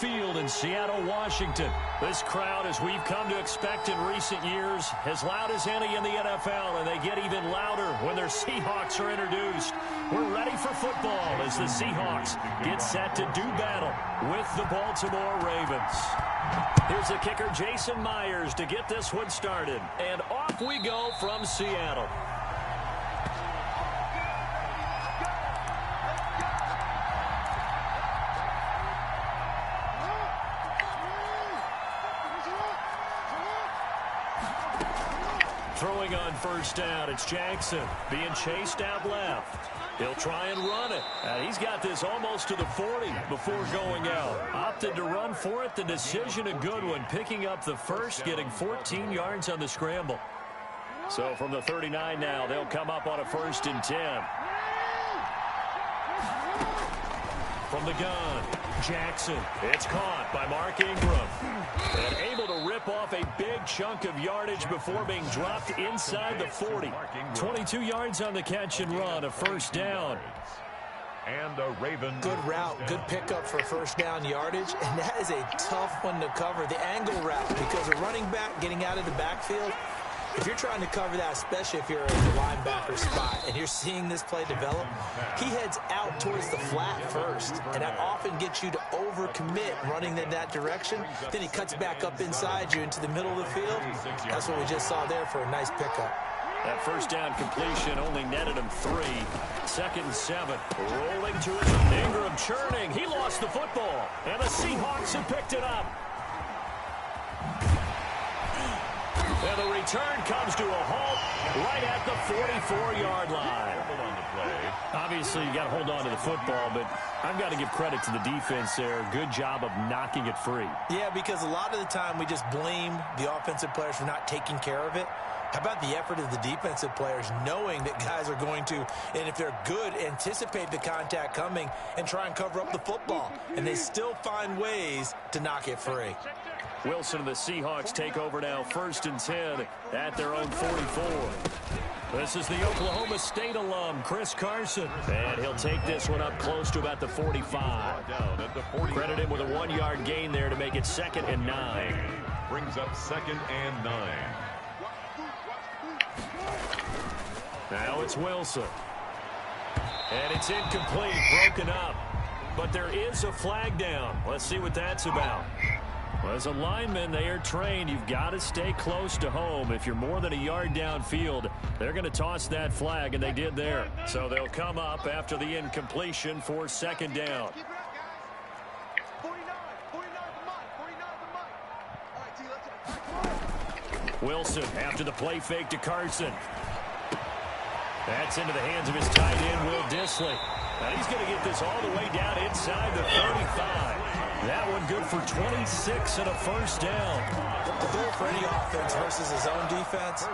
Field in Seattle, Washington. This crowd, as we've come to expect in recent years, as loud as any in the NFL, and they get even louder when their Seahawks are introduced. We're ready for football as the Seahawks get set to do battle with the Baltimore Ravens. Here's the kicker, Jason Myers, to get this one started. And off we go from Seattle. Throwing on first down, it's Jackson being chased out left. He'll try and run it. He's got this almost to the 40 before going out. Opted to run for it. The decision a good one, picking up the first, getting 14 yards on the scramble. So from the 39 now, they'll come up on a 1st and 10. From the gun, Jackson. It's caught by Mark Ingram. And able to rip off a big chunk of yardage before being dropped inside the 40. 22 yards on the catch and run, a 1st down. And a Raven. Good route, good pickup for 1st down yardage. And that is a tough one to cover, the angle route, because a running back getting out of the backfield, if you're trying to cover that, especially if you're in the linebacker spot and you're seeing this play develop, he heads out towards the flat first, and that often gets you to overcommit running in that direction. Then he cuts back up inside you into the middle of the field. That's what we just saw there for a nice pickup. That 1st down completion only netted him 3. 2nd and 7. Rolling to his Ingram, churning. He lost the football, and the Seahawks have picked it up. And the return comes to a halt right at the 44-yard line. Obviously, you got to hold on to the football, but I've got to give credit to the defense there. Good job of knocking it free. Yeah, because a lot of the time we just blame the offensive players for not taking care of it. How about the effort of the defensive players knowing that guys are going to, and if they're good, anticipate the contact coming and try and cover up the football. And they still find ways to knock it free. Wilson and the Seahawks take over now, 1st and 10 at their own 44. This is the Oklahoma State alum, Chris Carson. And he'll take this one up close to about the 45. Credit him with a 1-yard gain there to make it 2nd and 9. Brings up 2nd and 9. Now it's Wilson. And it's incomplete, broken up. But there is a flag down. Let's see what that's about. Well, as a lineman, they are trained. You've got to stay close to home. If you're more than a yard downfield, they're going to toss that flag, and they did there. So they'll come up after the incompletion for 2nd down. Wilson after the play fake to Carson. That's into the hands of his tight end, Will Dissly. Now he's going to get this all the way down inside the 35. That one good for 26 and a 1st down. The goal for any offense versus his own defense,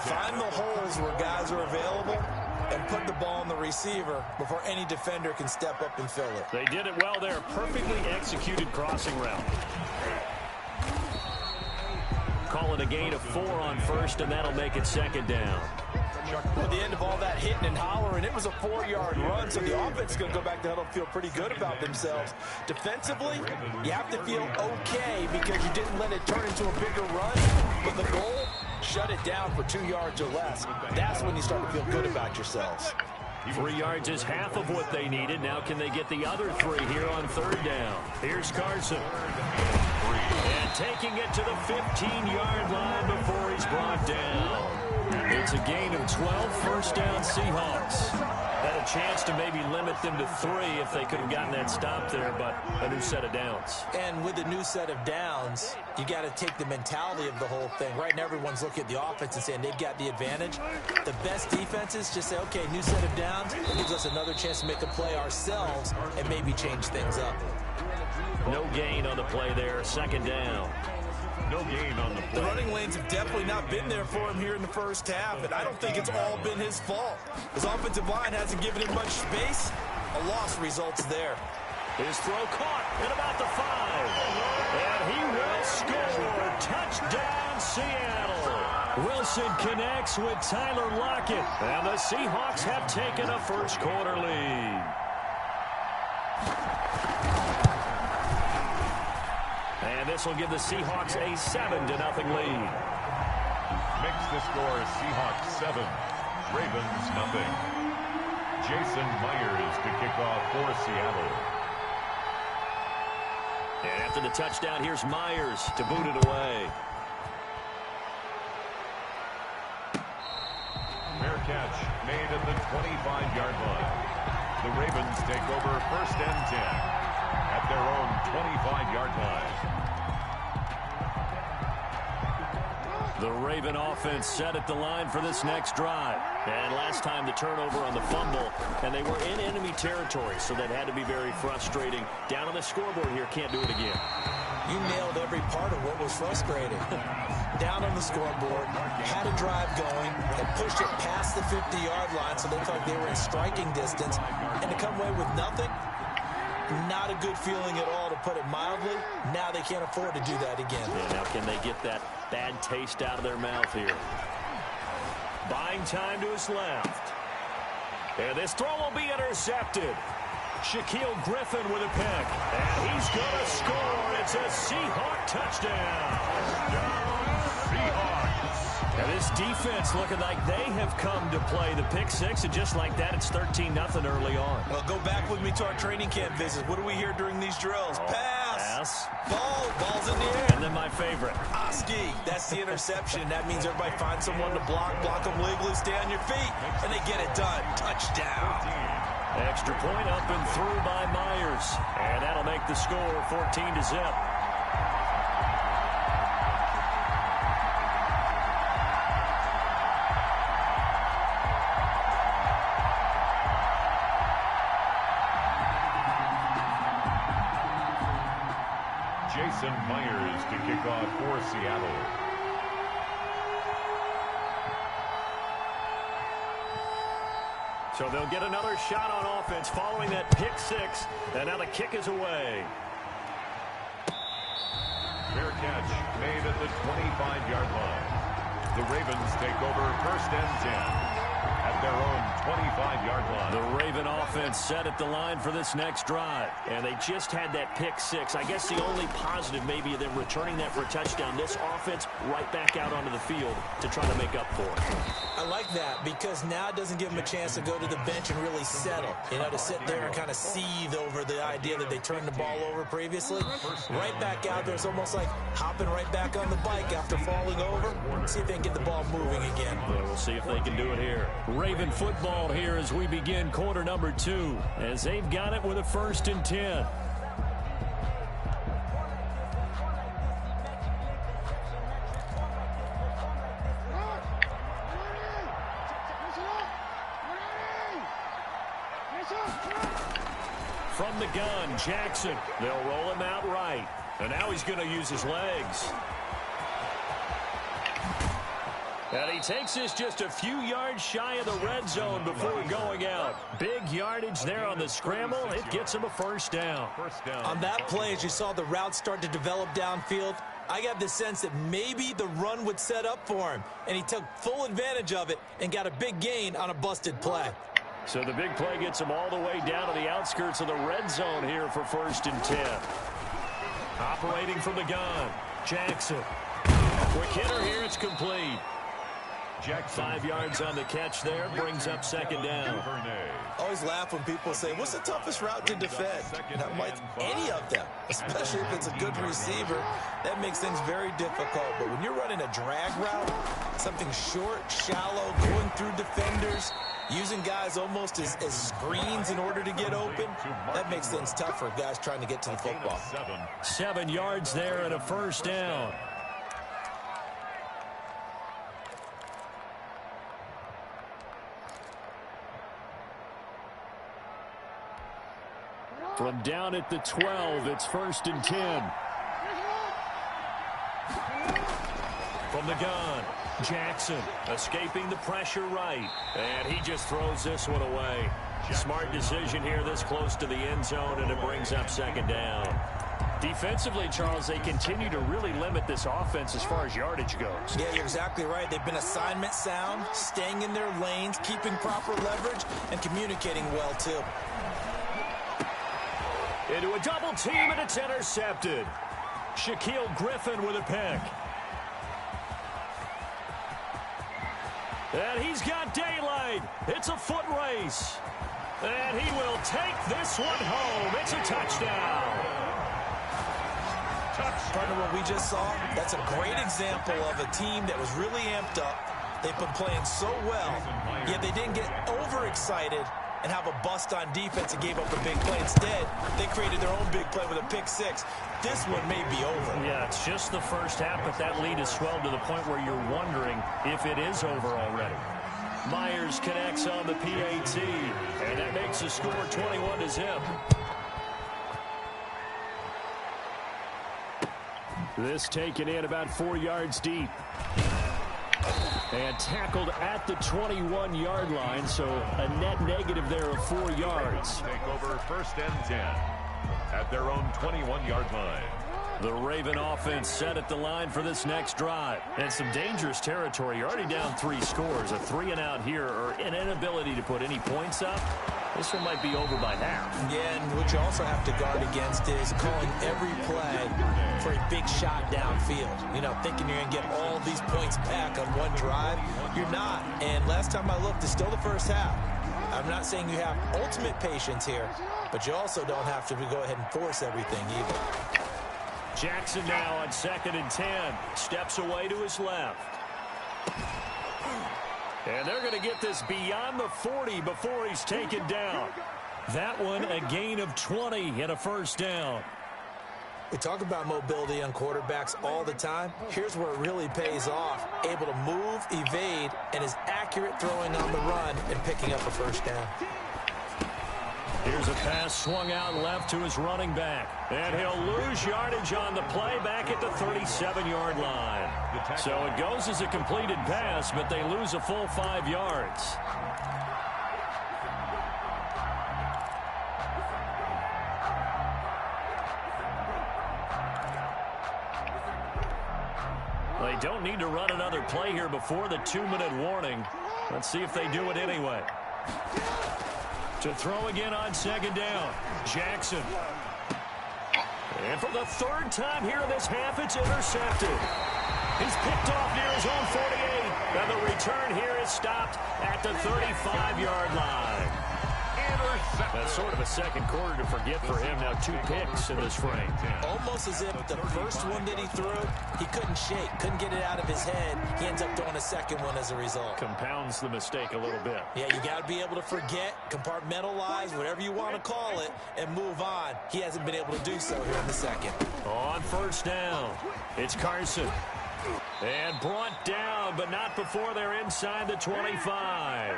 find the holes where guys are available and put the ball on the receiver before any defender can step up and fill it. They did it well there. Perfectly executed crossing route. Calling a gain of 4 on 1st, and that'll make it 2nd down. At the end of all that hitting and hollering, it was a 4-yard run, so the offense is going to go back to huddle and feel pretty good about themselves. Defensively, you have to feel okay because you didn't let it turn into a bigger run, but the goal, shut it down for 2 yards or less. That's when you start to feel good about yourselves. 3 yards is half of what they needed. Now can they get the other 3 here on 3rd down? Here's Carson. And taking it to the 15-yard line before he's brought down. It's a gain of 12, 1st down Seahawks. Had a chance to maybe limit them to 3 if they could have gotten that stop there, but a new set of downs. And with a new set of downs, you got to take the mentality of the whole thing. Right now, everyone's looking at the offense and saying they've got the advantage. The best defenses just say, okay, new set of downs. It gives us another chance to make a play ourselves and maybe change things up. No gain on the play there, 2nd down. No gain on the play. The running lanes have definitely not been there for him here in the 1st half, and I don't think it's all been his fault. His offensive line hasn't given him much space. A loss results there. His throw caught at about the 5. And he will score. Touchdown, Seattle. Wilson connects with Tyler Lockett. And the Seahawks have taken a 1st quarter lead. And this will give the Seahawks a 7-0 lead. Makes the score Seahawks 7, Ravens nothing. Jason Myers to kick off for Seattle. And after the touchdown, here's Myers to boot it away. Fair catch made at the 25-yard line. The Ravens take over 1st and 10 at their own 25-yard line. The Raven offense set at the line for this next drive. And last time the turnover on the fumble, and they were in enemy territory, so that had to be very frustrating. Down on the scoreboard here, can't do it again. You nailed every part of what was frustrating. Down on the scoreboard, had a drive going, and pushed it past the 50-yard line so they felt they were in striking distance. And to come away with nothing, not a good feeling at all, to put it mildly. Now they can't afford to do that again. Yeah, now can they get that bad taste out of their mouth here? Buying time to his left. And this throw will be intercepted. Shaquille Griffin with a pick. And he's going to score. It's a Seahawk touchdown. Seahawks. And this defense looking like they have come to play the pick six, and just like that, it's 13-0 early on. Well, go back with me to our training camp visit. What do we hear during these drills? Pass. Ball's in the air. And then my favorite. Ski. That's the interception. That means everybody finds someone to block them legally, stay on your feet, and they get it done. Touchdown. Extra point up and through by Myers. And that'll make the score 14-0. Jason Myers to kick off for Seattle. So they'll get another shot on offense following that pick six. And now the kick is away. Fair catch made at the 25-yard line. The Ravens take over 1st and 10 at their own 25-yard line. The Raven offense set at the line for this next drive. And they just had that pick six. I guess the only positive maybe of them returning that for a touchdown. This offense right back out onto the field to try to make up for it. I like that because now it doesn't give them a chance to go to the bench and really settle. You know, to sit there and kind of seethe over the idea that they turned the ball over previously. Right back out there. It's almost like hopping right back on the bike after falling over. See if they can get the ball moving again. Yeah, we'll see if they can do it here. Raven football here as we begin quarter number 2, as they've got it with a 1st and 10. From the gun, Jackson. They'll roll him out right. And now he's going to use his legs. And he takes this just a few yards shy of the red zone before going out. Big yardage there on the scramble. It gets him a first down. On that play, as you saw the route start to develop downfield, I got the sense that maybe the run would set up for him. And he took full advantage of it and got a big gain on a busted play. So the big play gets him all the way down to the outskirts of the red zone here for 1st and 10. Operating from the gun, Jackson. Quick hitter here, it's complete. Jackson. 5 yards on the catch there, brings up 2nd down. Always laugh when people say, what's the toughest route to defend? That might any of them, especially if it's a good receiver. That makes things very difficult. But when you're running a drag route, something short, shallow, going through defenders, using guys almost as screens in order to get open, that makes things tough for guys trying to get to the football. 7 yards there and a first down. From down at the 12, it's 1st and 10. From the gun, Jackson escaping the pressure right. And he just throws this one away. Smart decision here this close to the end zone, and it brings up 2nd down. Defensively, Charles, they continue to really limit this offense as far as yardage goes. Yeah, you're exactly right. They've been assignment sound, staying in their lanes, keeping proper leverage, and communicating well, too. Into a double team, and it's intercepted. Shaquille Griffin with a pick. And he's got daylight. It's a foot race. And he will take this one home. It's a touchdown. Partner, what we just saw, that's a great example of a team that was really amped up. They've been playing so well, yet they didn't get overexcited and have a bust on defense and gave up a big play. Instead, they created their own big play with a pick six. This one may be over. Yeah, it's just the first half, but that lead has swelled to the point where you're wondering if it is over already. Myers connects on the PAT, and that makes the score 21-0. This taken in about 4 yards deep. And tackled at the 21-yard line, so a net negative there of 4 yards. Take over first and 10 at their own 21-yard line. The Raven offense set at the line for this next drive. And some dangerous territory. You're already down 3 scores. A 3-and-out here, or an inability to put any points up. This one might be over by half. Yeah, and what you also have to guard against is calling every play for a big shot downfield. You know, thinking you're going to get all these points back on one drive. You're not. And last time I looked, it's still the first half. I'm not saying you have ultimate patience here, but you also don't have to go ahead and force everything either. Jackson now on 2nd and 10. Steps away to his left. And they're going to get this beyond the 40 before he's taken down. That one a gain of 20 and a first down. We talk about mobility on quarterbacks all the time. Here's where it really pays off. Able to move, evade, and is accurate throwing on the run and picking up a first down. Here's a pass swung out left to his running back. And he'll lose yardage on the play back at the 37-yard line. So it goes as a completed pass, but they lose a full 5 yards. They don't need to run another play here before the 2-minute warning. Let's see if they do it anyway. To throw again on 2nd down. Jackson. And for the 3rd time here in this half, it's intercepted. He's picked off near his own 48. And the return here is stopped at the 35-yard line. That's sort of a second quarter to forget for him. Now 2 picks in this frame. Almost as if the first one that he threw, he couldn't shake, couldn't get it out of his head. He ends up throwing a second one as a result. Compounds the mistake a little bit. Yeah, you got to be able to forget, compartmentalize, whatever you want to call it, and move on. He hasn't been able to do so here in the second. On 1st down, it's Carson. And brought down, but not before they're inside the 25.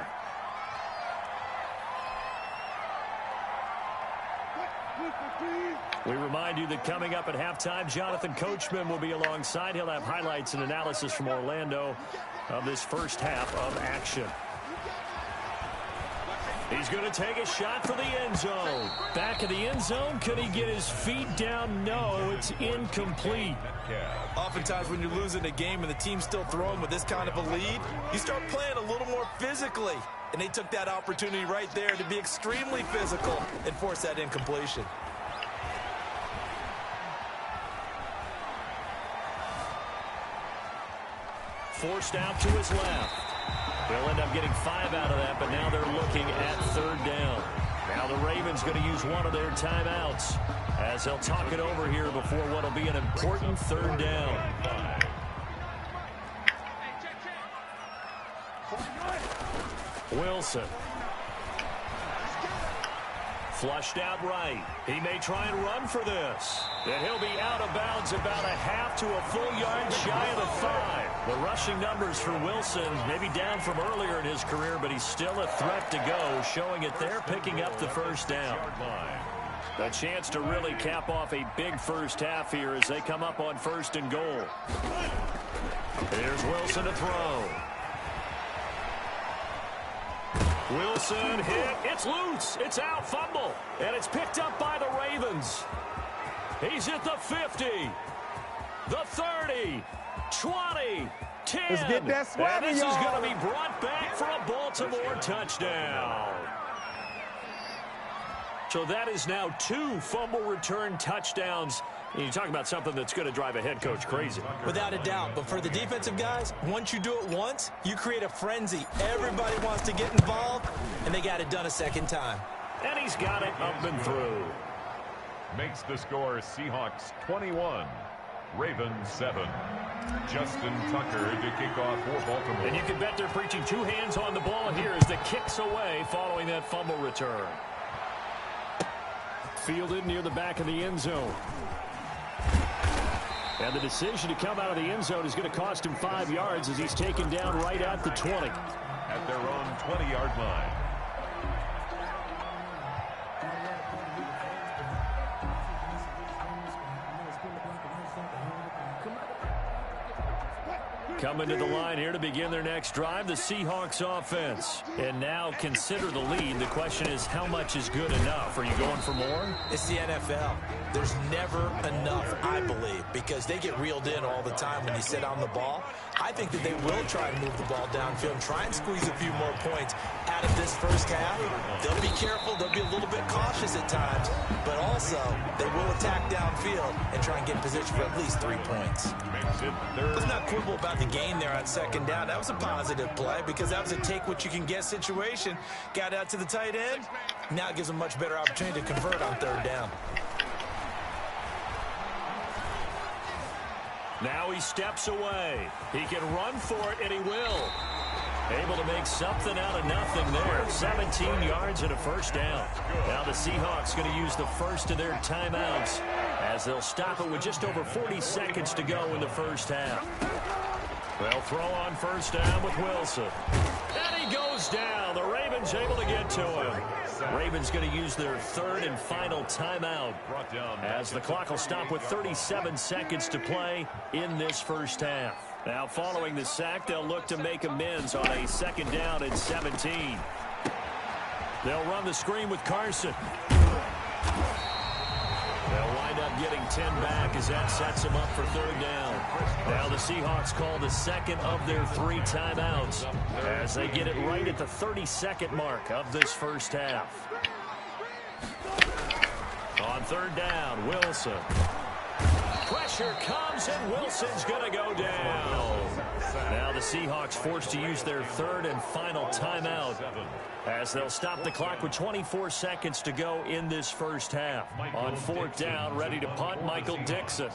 We remind you that coming up at halftime, Jonathan Coachman will be alongside. He'll have highlights and analysis from Orlando of this first half of action. He's going to take a shot for the end zone. Back of the end zone. Could he get his feet down? No, it's incomplete. Oftentimes when you're losing a game and the team's still throwing with this kind of a lead, you start playing a little more physically. And they took that opportunity right there to be extremely physical and force that incompletion. Forced out to his left. They'll end up getting 5 out of that, but now they're looking at 3rd down. Now the Ravens going to use one of their timeouts as they'll talk it over here before what will be an important 3rd down. Wilson. Flushed out right. He may try and run for this. And he'll be out of bounds about a half to a full yard shy of the 5. The rushing numbers for Wilson maybe down from earlier in his career, but he's still a threat to go, showing it there, picking up the first down. A chance to really cap off a big first half here as they come up on 1st and goal. Here's Wilson to throw. Wilson hit. It's loose. It's out. Fumble. And it's picked up by the Ravens. He's at the 50. The 30. 20. 10. Let's get that swagger, and this is y'all. going to be brought back for a Baltimore touchdown. So that is now 2 fumble return touchdowns You talk about something that's going to drive a head coach crazy. Without a doubt. But for the defensive guys, once you do it once, you create a frenzy. Everybody wants to get involved, and they got it done a second time. And he's got it up and through. Makes the score Seahawks 21, Ravens 7. Justin Tucker to kick off for Baltimore. And you can bet they're preaching two hands on the ball here as the kick's away following that fumble return. Fielded near the back of the end zone. And the decision to come out of the end zone is going to cost him 5 yards as he's taken down right at the 20. At their own 20-yard line. Coming to the line here to begin their next drive, the Seahawks offense. And now consider the lead. The question is, how much is good enough? Are you going for more? It's the NFL. There's never enough, I believe, because they get reeled in all the time when you sit on the ball. I think that they will try and move the ball downfield and try and squeeze a few more points out of this first half. They'll be careful. They'll be a little bit cautious at times, but also they will attack downfield and try and get in position for at least 3 points. Let's not quibble about the gain there on second down. That was a positive play because that was a take-what-you-can-get situation. Got out to the tight end. Now it gives them a much better opportunity to convert on third down. Now he steps away. He can run for it, and he will. Able to make something out of nothing there. 17 yards and a first down. Now the Seahawks going to use the first of their timeouts as they'll stop it with just over 40 seconds to go in the first half. They'll throw on first down with Wilson. And he goes down. The Ravens able to get to him. Ravens going to use their third and final timeout as the clock will stop with 37 seconds to play in this first half. Now following the sack, they'll look to make amends on a second down and 17. They'll run the screen with Carson. They'll wind up getting 10 back as that sets them up for third down. Now the Seahawks call the second of their 3 timeouts as they get it right at the 32nd mark of this first half. On third down, Wilson. Pressure comes, and Wilson's going to go down. Now the Seahawks forced to use their third and final timeout as they'll stop the clock with 24 seconds to go in this first half. On fourth down, ready to punt, Michael Dixon.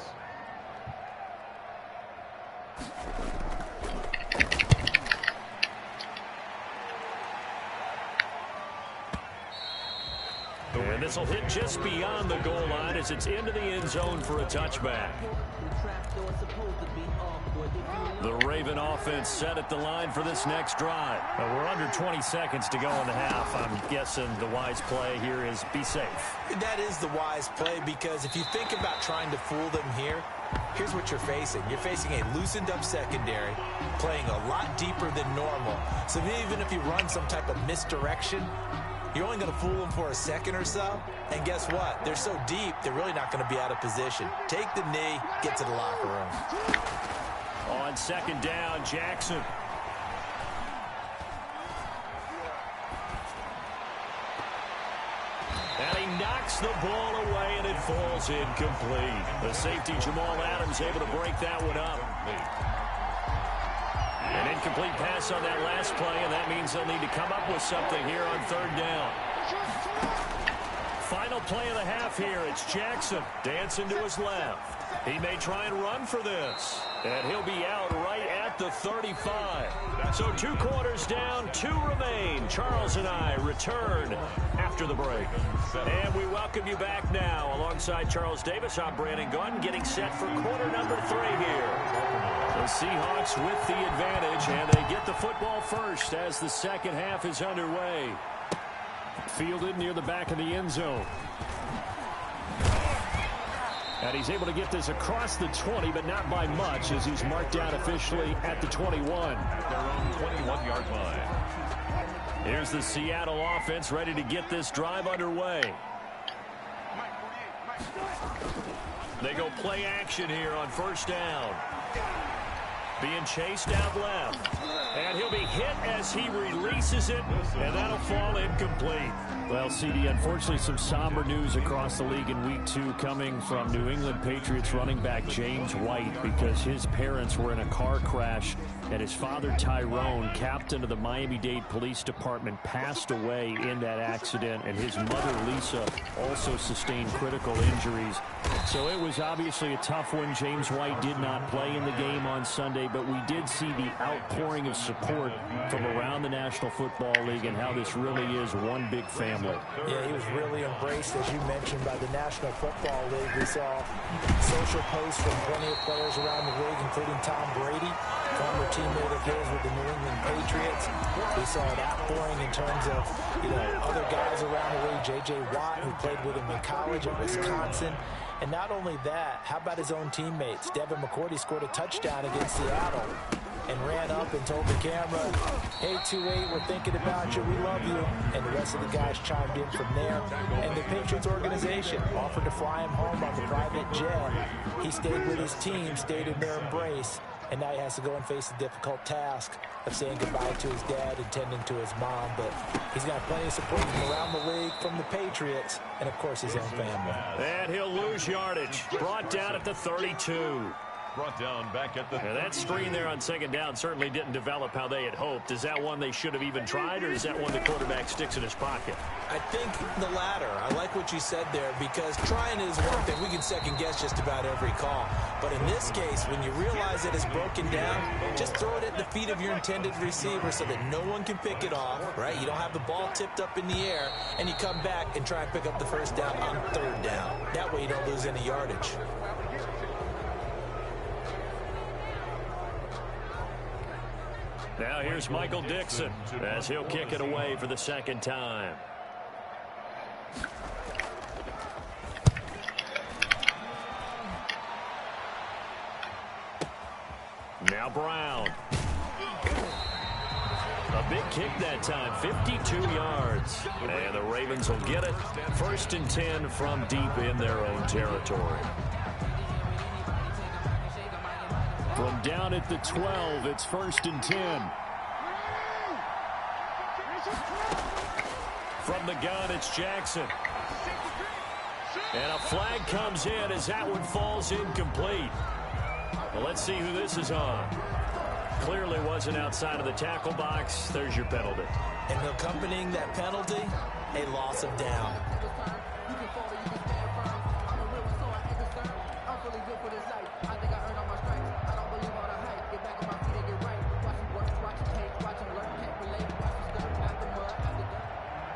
And this will hit just beyond the goal line as it's into the end zone for a touchback. The Raven offense set at the line for this next drive. We're under 20 seconds to go in the half. I'm guessing the wise play here is be safe. That is the wise play because if you think about trying to fool them here, here's what you're facing. You're facing a loosened up secondary, playing a lot deeper than normal. So even if you run some type of misdirection, you're only going to fool them for a second or so. And guess what? They're so deep, they're really not going to be out of position. Take the knee, get to the locker room. On second down, Jackson. And he knocks the ball away, and it falls incomplete. The safety, Jamal Adams, able to break that one up. An incomplete pass on that last play, and that means they'll need to come up with something here on third down. Final play of the half here. It's Jackson dancing to his left. He may try and run for this, and he'll be out right at the 35. So 2 quarters down, 2 remain. Charles and I return after the break. And we welcome you back now. Alongside Charles Davis, I'm Brandon Gunn, getting set for quarter number 3 here. The Seahawks with the advantage, and they get the football first as the second half is underway. Fielded near the back of the end zone. And he's able to get this across the 20, but not by much as he's marked down officially at the 21. At their own 21-yard line. Here's the Seattle offense ready to get this drive underway. They go play action here on first down. Being chased out left. And he'll be hit as he releases it, and that'll fall incomplete. Well, CD, unfortunately some somber news across the league in Week 2 coming from New England Patriots running back James White because his parents were in a car crash and his father Tyrone, captain of the Miami-Dade Police Department, passed away in that accident, and his mother Lisa also sustained critical injuries. So it was obviously a tough one. James White did not play in the game on Sunday, but we did see the outpouring of support from around the National Football League and how this really is one big family. Yeah, he was really embraced, as you mentioned, by the National Football League. We saw social posts from plenty of players around the league, including Tom Brady, former teammate of his with the New England Patriots. We saw an outpouring in terms of, other guys around the league. J.J. Watt, who played with him in college at Wisconsin. And not only that, how about his own teammates? Devin McCourty scored a touchdown against Seattle and ran up and told the camera, "Hey, 2-8, we're thinking about you. We love you." And the rest of the guys chimed in from there. And the Patriots organization offered to fly him home on the private jet. He stayed with his team, stayed in their embrace, and now he has to go and face the difficult task of saying goodbye to his dad and tending to his mom. But he's got plenty of support from around the league, from the Patriots, and, of course, his own family. And he'll lose yardage. Brought down at the 32. Brought down back at the... Now that screen there on second down certainly didn't develop how they had hoped. Is that one they should have even tried, or is that one the quarterback sticks in his pocket? I think the latter. I like what you said there, because trying is one thing. We can second guess just about every call. But in this case, when you realize it is broken down, just throw it at the feet of your intended receiver so that no one can pick it off, right? You don't have the ball tipped up in the air, and you come back and try and pick up the first down on third down. That way you don't lose any yardage. Now here's Michael Dixon as he'll kick it away for the second time. Now Brown. A big kick that time, 52 yards. And the Ravens will get it. 1st and 10 from deep in their own territory. From down at the 12, it's 1st and 10. From the gun, it's Jackson. And a flag comes in as that one falls incomplete. Well, let's see who this is on. Clearly wasn't outside of the tackle box. There's your penalty. And accompanying that penalty, a loss of down.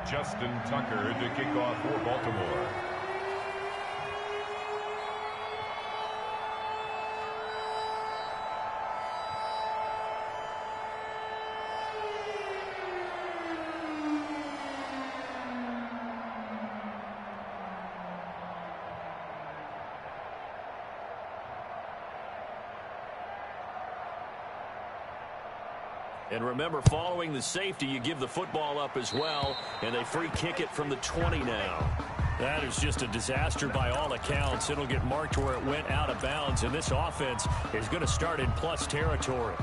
Justin Tucker to kick off for Baltimore. And remember, following the safety, you give the football up as well, and they free kick it from the 20 now. That is just a disaster by all accounts. It'll get marked where it went out of bounds, and this offense is going to start in plus territory.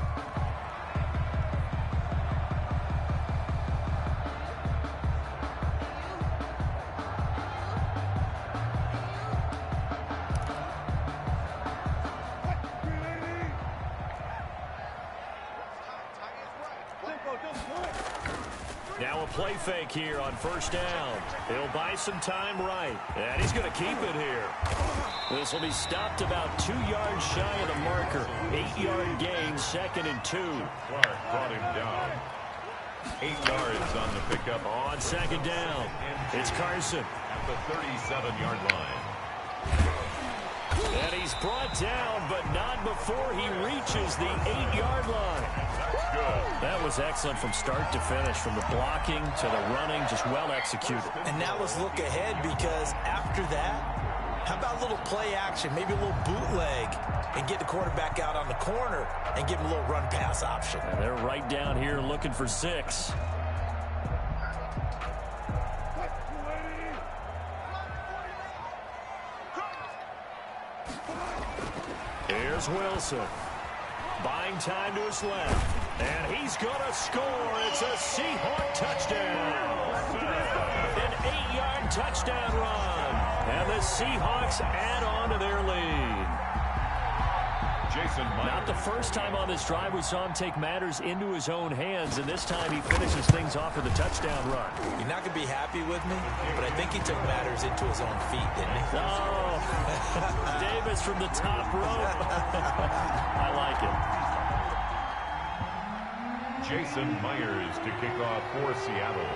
Now a play fake here on 1st down. He'll buy some time right, and he's going to keep it here. This will be stopped about 2 yards shy of the marker. 8-yard gain, 2nd and 2. Clark brought him down. 8 yards on the pickup. On 2nd down, it's Carson. At the 37-yard line. And he's brought down, but not before he reaches the 8-yard line. That's good. That was excellent from start to finish, from the blocking to the running, just well executed. And now let's look ahead, because after that, how about a little play action, maybe a little bootleg, and get the quarterback out on the corner and give him a little run-pass option. And they're right down here looking for 6. Here's Wilson. Buying time to his left. And he's going to score. It's a Seahawk touchdown. An 8-yard touchdown run. And the Seahawks add on to their lead. Not the first time on this drive we saw him take matters into his own hands, and this time he finishes things off with a touchdown run. You're not going to be happy with me, but I think he took matters into his own feet, didn't he? Oh, Davis from the top rope. I like it. Jason Myers to kick off for Seattle.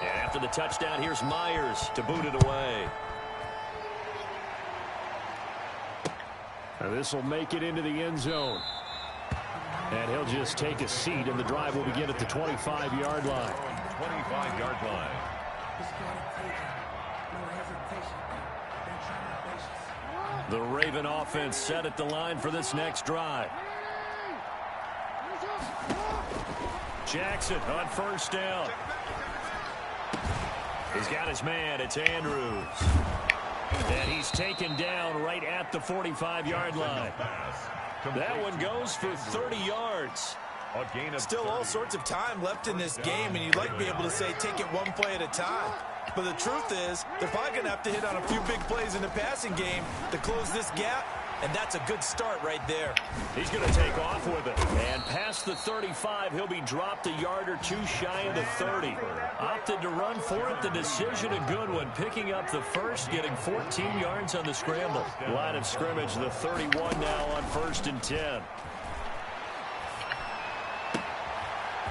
And after the touchdown, here's Myers to boot it away. This will make it into the end zone. And he'll just take a seat, and the drive will begin at the 25-yard line. 25-yard line. The Raven offense set at the line for this next drive. Jackson on first down. He's got his man. It's Andrews. And he's taken down right at the 45-yard line. That one goes for 30 yards. Still all sorts of time left in this game, and you'd like to be able to say take it one play at a time. But the truth is, they're probably going to have to hit on a few big plays in the passing game to close this gap, and that's a good start right there. He's going to take off with it. And past the 35, he'll be dropped a yard or two shy of the 30. Opted to run for it. The decision a good one. Picking up the first, getting 14 yards on the scramble. Line of scrimmage, the 31 now on 1st and 10.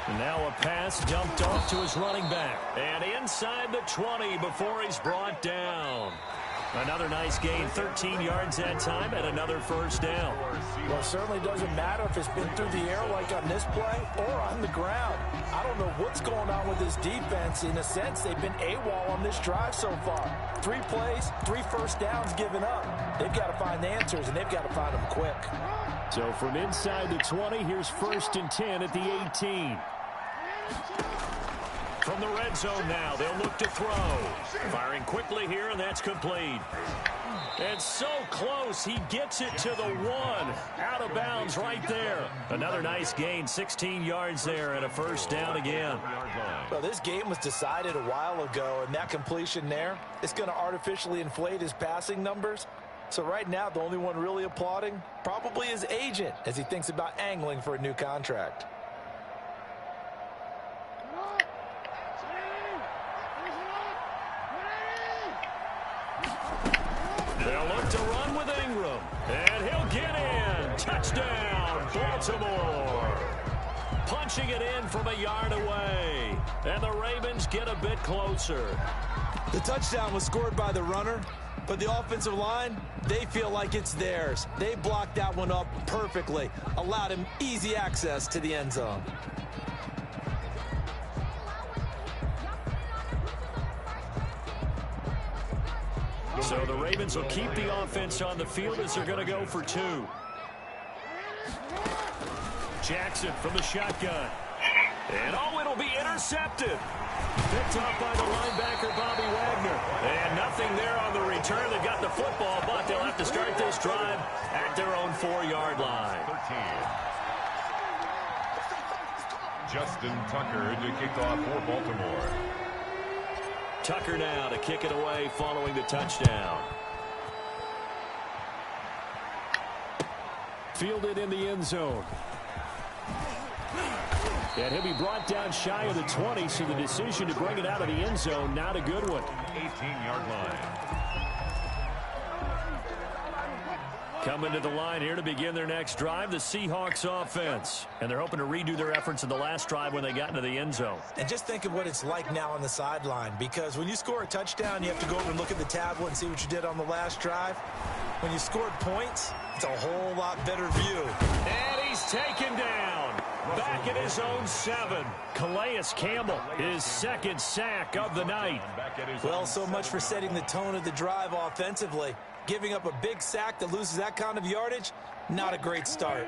And now a pass dumped off to his running back. And inside the 20 before he's brought down. Another nice gain, 13 yards that time, and another first down. Well, it certainly doesn't matter if it's been through the air like on this play or on the ground. I don't know what's going on with this defense. In a sense, they've been AWOL on this drive so far. 3 plays, 3 first downs given up. They've got to find the answers, and they've got to find them quick. So from inside the 20, here's 1st and 10 at the 18. From the red zone now, they'll look to throw. Firing quickly here, and that's complete. And so close, he gets it to the 1. Out of bounds right there. Another nice gain, 16 yards there, and a first down again. Well, this game was decided a while ago, and that completion there is going to artificially inflate his passing numbers. So right now, the only one really applauding probably his agent as he thinks about angling for a new contract. They'll look to run with Ingram. And he'll get in. Touchdown, Baltimore. Punching it in from a yard away. And the Ravens get a bit closer. The touchdown was scored by the runner, but the offensive line, they feel like it's theirs. They blocked that one up perfectly. Allowed him easy access to the end zone. So the Ravens will keep the offense on the field as they're going to go for 2. Jackson from the shotgun. And it'll be intercepted. Picked up by the linebacker, Bobby Wagner. And nothing there on the return. They got the football, but they'll have to start this drive at their own 4-yard line. 13. Justin Tucker to kick off for Baltimore. Tucker now to kick it away following the touchdown. Fielded in the end zone. And he'll be brought down shy of the 20, so the decision to bring it out of the end zone, not a good one. 18-yard line. Coming to the line here to begin their next drive, the Seahawks offense. And they're hoping to redo their efforts in the last drive when they got into the end zone. And just think of what it's like now on the sideline, because when you score a touchdown, you have to go over and look at the tablet and see what you did on the last drive. When you scored points, it's a whole lot better view. And he's taken down. Back at his own 7. Calais Campbell, his 2nd sack of the night. Well, so much for setting the tone of the drive offensively. Giving up a big sack that loses that kind of yardage, not a great start.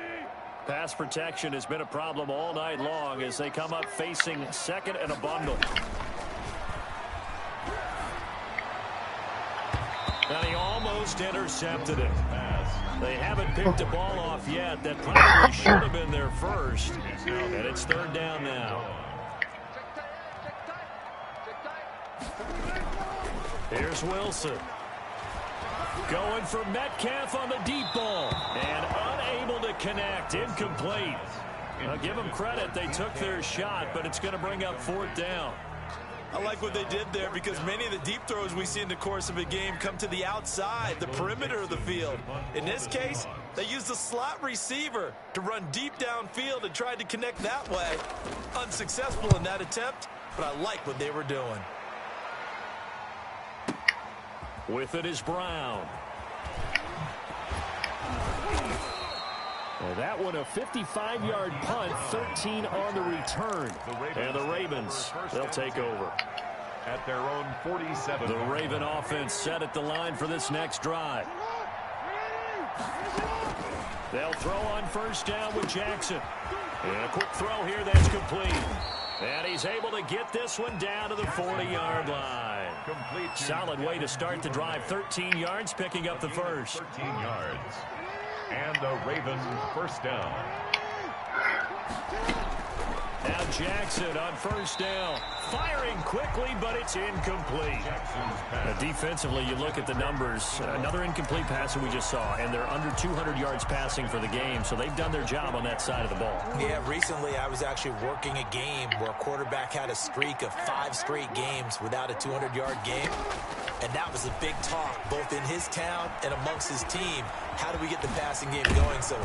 Pass protection has been a problem all night long as they come up facing 2nd and a bundle. And he almost intercepted it. They haven't picked the ball off yet. That probably should have been their first. And it's third down now. Here's Wilson. Going for Metcalf on the deep ball. And unable to connect. Incomplete. I'll give them credit. They took their shot, but it's going to bring up fourth down. I like what they did there because many of the deep throws we see in the course of a game come to the outside, the perimeter of the field. In this case, they used the slot receiver to run deep downfield and tried to connect that way. Unsuccessful in that attempt, but I like what they were doing. With it is Brown. And that one a 55-yard punt, 13 on the return. And the Ravens, they'll take over. At their own 47. The Raven offense set at the line for this next drive. They'll throw on first down with Jackson. And a quick throw here that's complete. And he's able to get this one down to the 40-yard line. Solid way to start the drive. 13 yards, picking up the first. 13 yards. And the Ravens first down. Now Jackson on first down. Firing quickly, but it's incomplete. Defensively, you look at the numbers. Another incomplete pass that we just saw, and they're under 200 yards passing for the game, so they've done their job on that side of the ball. Yeah, recently I was actually working a game where a quarterback had a streak of 5 straight games without a 200-yard game. And that was a big talk, both in his town and amongst his team. How do we get the passing game going? So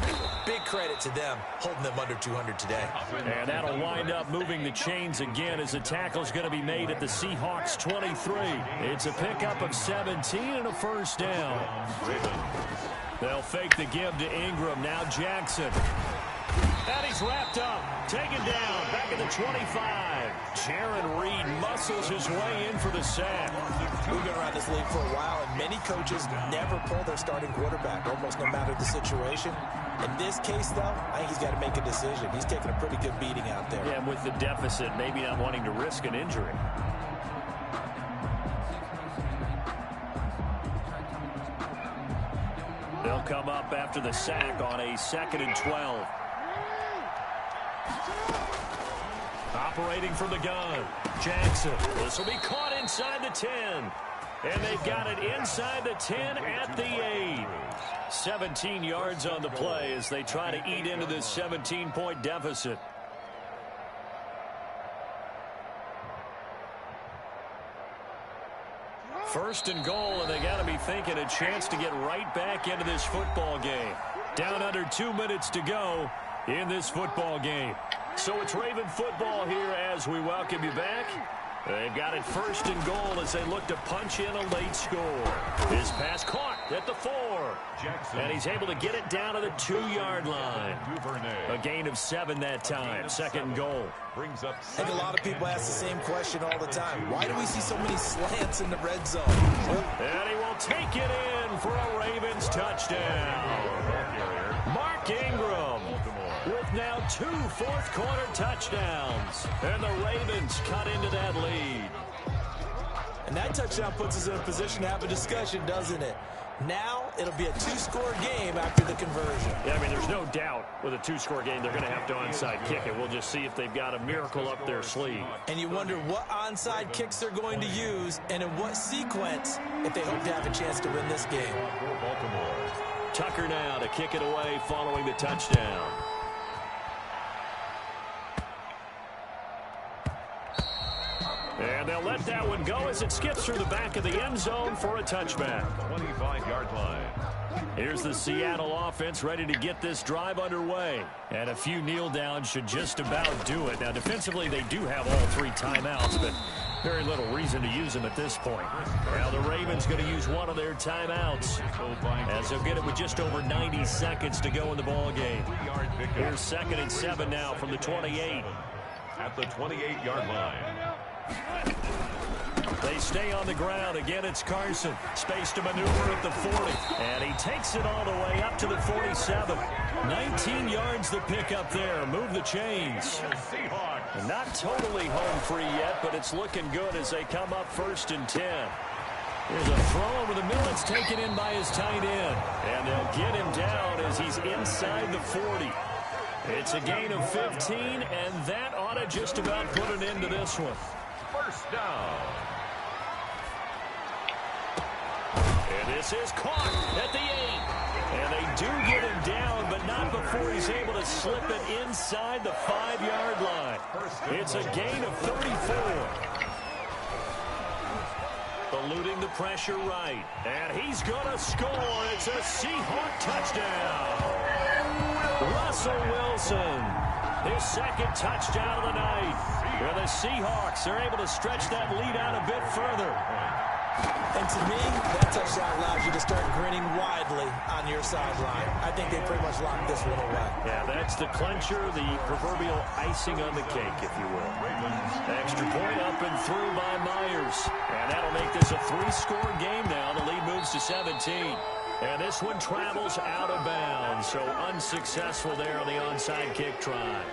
big credit to them, holding them under 200 today. And that'll wind up moving the chains again as the tackle's going to be made at the Seahawks 23. It's a pickup of 17 and a first down. They'll fake the give to Ingram. Now Jackson. And he's wrapped up. Taken down. Back at the 25. Jaron Reed muscles his way in for the sack. We've been around this league for a while, and many coaches never pull their starting quarterback, almost no matter the situation. In this case, though, I think he's got to make a decision. He's taking a pretty good beating out there. Yeah, and with the deficit, maybe not wanting to risk an injury. They'll come up after the sack on a 2nd and 12. Operating from the gun, Jackson. This will be caught inside the 10. And they've got it inside the 10 at the 8. 17 yards on the play as they try to eat into this 17-point deficit. First and goal, and they got to be thinking a chance to get right back into this football game. Down under 2 minutes to go in this football game. So it's Raven football here as we welcome you back. They've got it first and goal as they look to punch in a late score. His pass caught at the 4. Jackson. And he's able to get it down to the 2-yard line. A gain of 7 that time. 2nd and goal. Brings up. I think a lot of people ask the same question all the time. Why do we see so many slants in the red zone? And he will take it in for a Ravens touchdown. Mark Ingram with now 2 fourth-quarter touchdowns. And the Ravens cut into that lead. And that touchdown puts us in a position to have a discussion, doesn't it? Now it'll be a 2-score game after the conversion. Yeah, I mean, there's no doubt with a 2-score game they're going to have to onside kick it. We'll just see if they've got a miracle up their sleeve. And you wonder what onside kicks they're going to use and in what sequence if they hope to have a chance to win this game. Tucker now to kick it away following the touchdown. And they'll let that one go as it skips through the back of the end zone for a touchback. 25-yard line. Here's the Seattle offense ready to get this drive underway. And a few kneel downs should just about do it. Now, defensively, they do have all 3 timeouts, but very little reason to use them at this point. Now, the Ravens going to use one of their timeouts as they'll get it with just over 90 seconds to go in the ball game. Here's 2nd and 7 now from the 28. At the 28-yard line. They stay on the ground. Again, it's Carson. Space to maneuver at the 40. And he takes it all the way up to the 47. 19 yards to pick up there. Move the chains. Not totally home free yet, but it's looking good as they come up 1st and 10. Here's a throw over the middle. It's taken in by his tight end. And they'll get him down as he's inside the 40. It's a gain of 15, and that ought to just about put an end to this one. First down. And this is caught at the 8. And they do get him down, but not before he's able to slip it inside the 5-yard line. It's a gain of 34. Eluding the pressure right. And he's going to score. It's a Seahawk touchdown. Russell Wilson, his second touchdown of the night. Where the Seahawks are able to stretch that lead out a bit further. And to me, that touchdown allows you to start grinning widely on your sideline. I think they pretty much locked this one away. Yeah, that's the clincher, the proverbial icing on the cake, if you will. Extra point up and through by Myers. And that'll make this a 3-score game now. The lead moves to 17. And this one travels out of bounds, so unsuccessful there on the onside kick try.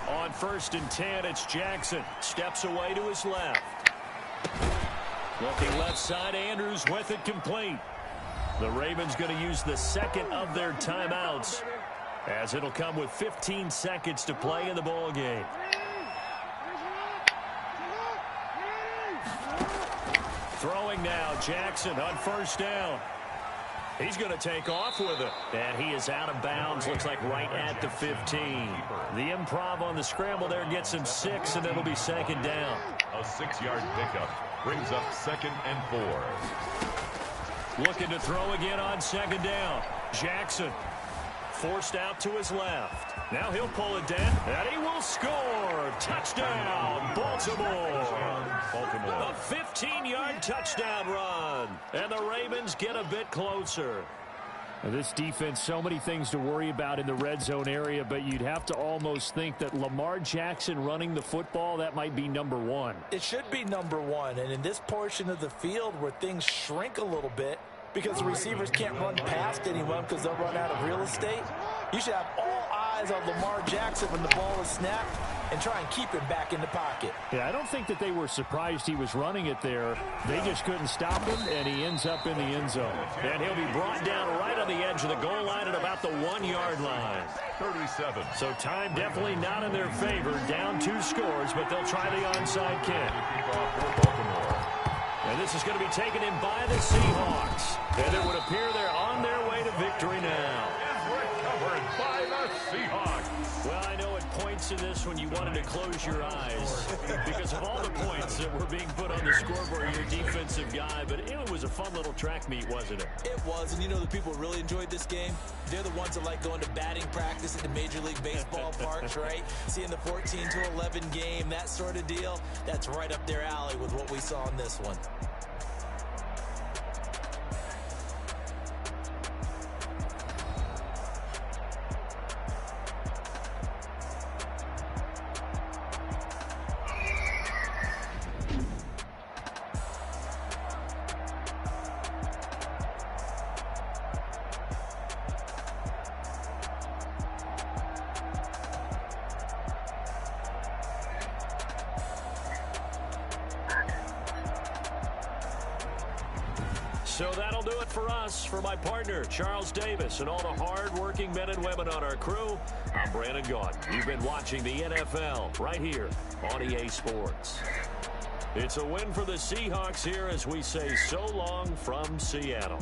On 1st and 10, it's Jackson. Steps away to his left. Looking left side, Andrews with it complete. The Ravens going to use the second of their timeouts, as it'll come with 15 seconds to play in the ball game. Throwing now, Jackson on 1st down. He's going to take off with it. And he is out of bounds, looks like right at the 15. The improv on the scramble there gets him 6, and it'll be 2nd down. A 6-yard pickup brings up 2nd and 4. Looking to throw again on 2nd down. Jackson forced out to his left. Now he'll pull it down, and he will score. Touchdown, Baltimore. A 15-yard touchdown run. And the Ravens get a bit closer. Now this defense, so many things to worry about in the red zone area, but you'd have to almost think that Lamar Jackson running the football, that might be number 1. It should be number 1. And in this portion of the field where things shrink a little bit, because the receivers can't run past anyone because they'll run out of real estate, you should have all eyes on Lamar Jackson when the ball is snapped and try and keep him back in the pocket. Yeah, I don't think that they were surprised he was running it there. They just couldn't stop him, and he ends up in the end zone. And he'll be brought down right on the edge of the goal line at about the 1-yard line. 37. So time definitely not in their favor. Down 2 scores, but they'll try the onside kick. And this is going to be taken in by the Seahawks. And it would appear they're on their way to victory now. Recovered by the Seahawks. Well, I know at points in this when you wanted to close your eyes because of all the points that were being put on the scoreboard, your defensive guy. But it was a fun little track meet, wasn't it? It was, and you know the people who really enjoyed this game? They're the ones that like going to batting practice at the Major League Baseball parks, right? Seeing the 14-11 game, that sort of deal. That's right up their alley with what we saw in this one. So that'll do it for us. For my partner, Charles Davis, and all the hard-working men and women on our crew, I'm Brandon Gaudin. You've been watching the NFL right here on EA Sports. It's a win for the Seahawks here as we say so long from Seattle.